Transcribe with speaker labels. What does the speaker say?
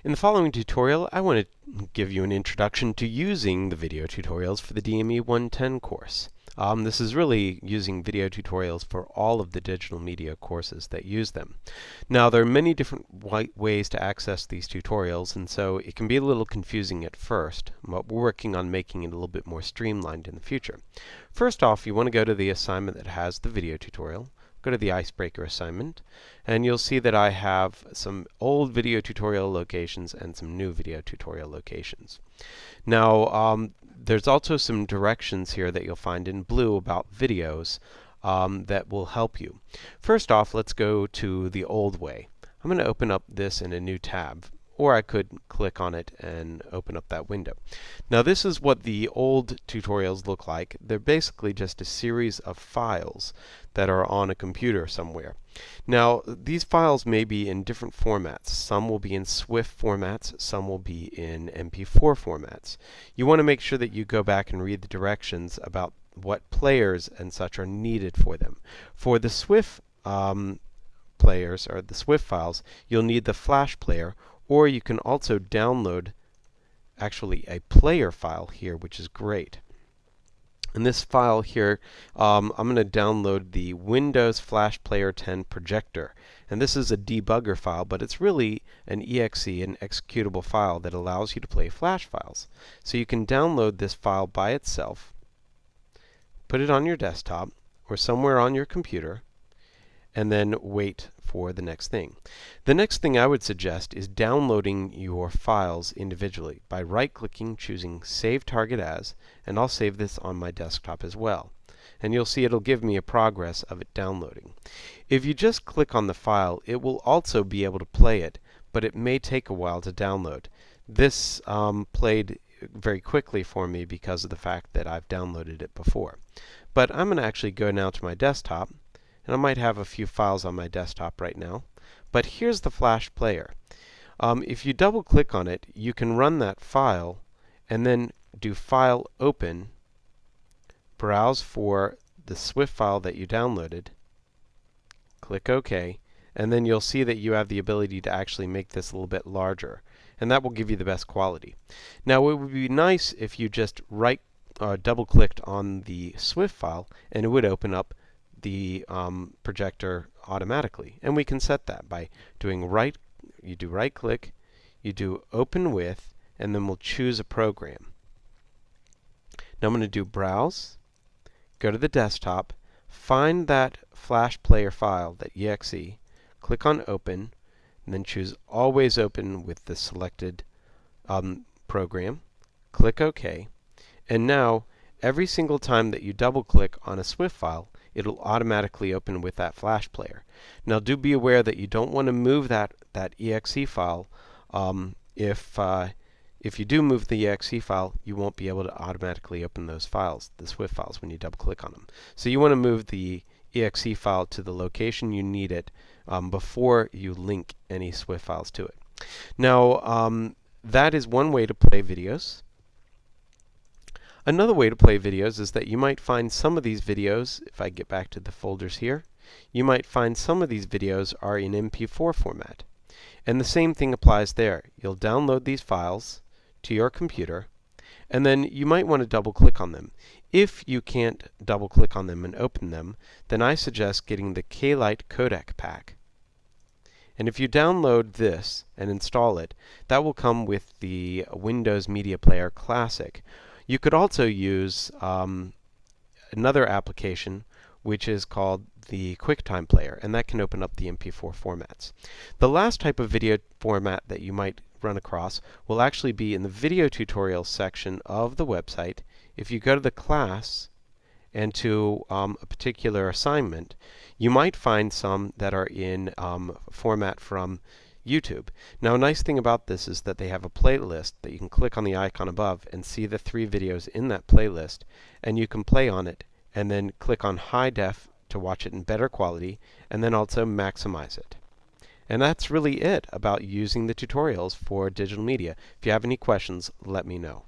Speaker 1: In the following tutorial, I want to give you an introduction to using the video tutorials for the DME110 course. This is really using video tutorials for all of the digital media courses that use them. Now, there are many different ways to access these tutorials, and so it can be a little confusing at first, but we're working on making it a little bit more streamlined in the future. First off, you want to go to the assignment that has the video tutorial. Go to the icebreaker assignment, and you'll see that I have some old video tutorial locations and some new video tutorial locations. Now, there's also some directions here that you'll find in blue about videos that will help you. First off, let's go to the old way. I'm going to open up this in a new tab, or I could click on it and open up that window. Now, this is what the old tutorials look like. They're basically just a series of files that are on a computer somewhere. Now, these files may be in different formats. Some will be in SWIFT formats, some will be in MP4 formats. You want to make sure that you go back and read the directions about what players and such are needed for them. For the SWIFT players, or the SWIFT files, you'll need the Flash player, or you can also download actually a player file here, which is great. In this file here, I'm going to download the Windows Flash Player 10 projector. And this is a debugger file, but it's really an exe, an executable file that allows you to play Flash files. So you can download this file by itself, put it on your desktop or somewhere on your computer, and then wait for the next thing. The next thing I would suggest is downloading your files individually by right-clicking, choosing Save Target As, and I'll save this on my desktop as well. And you'll see it'll give me a progress of it downloading. If you just click on the file, it will also be able to play it, but it may take a while to download. This played very quickly for me because of the fact that I've downloaded it before. But I'm going to actually go now to my desktop, and I might have a few files on my desktop right now. But here's the Flash player. If you double click on it, you can run that file and then do File Open, browse for the SWIFT file that you downloaded, click OK, and then you'll see that you have the ability to actually make this a little bit larger, and that will give you the best quality. Now, it would be nice if you just double clicked on the SWIFT file and it would open up the projector automatically, and we can set that by doing you do right click, you do open with, and then we'll choose a program. Now I'm going to do browse, go to the desktop, find that Flash player file, that exe, click on open, and then choose always open with the selected program, click OK, and now every single time that you double click on a SWIFT file, it'll automatically open with that Flash player. Now, do be aware that you don't want to move that exe file. If you do move the exe file, you won't be able to automatically open those files, the SWIFT files, when you double click on them. So you want to move the exe file to the location you need it before you link any SWIFT files to it. Now, that is one way to play videos. Another way to play videos is that you might find some of these videos, if I get back to the folders here, you might find some of these videos are in MP4 format. And the same thing applies there. You'll download these files to your computer, and then you might want to double click on them. If you can't double click on them and open them, then I suggest getting the K-Lite codec pack. And if you download this and install it, that will come with the Windows Media Player Classic. You could also use another application which is called the QuickTime Player, and that can open up the MP4 formats. The last type of video format that you might run across will actually be in the video tutorials section of the website. If you go to the class and to a particular assignment, you might find some that are in format from YouTube. Now, a nice thing about this is that they have a playlist that you can click on the icon above and see the 3 videos in that playlist, and you can play on it and then click on high def to watch it in better quality, and then also maximize it. And that's really it about using the tutorials for digital media. If you have any questions, let me know.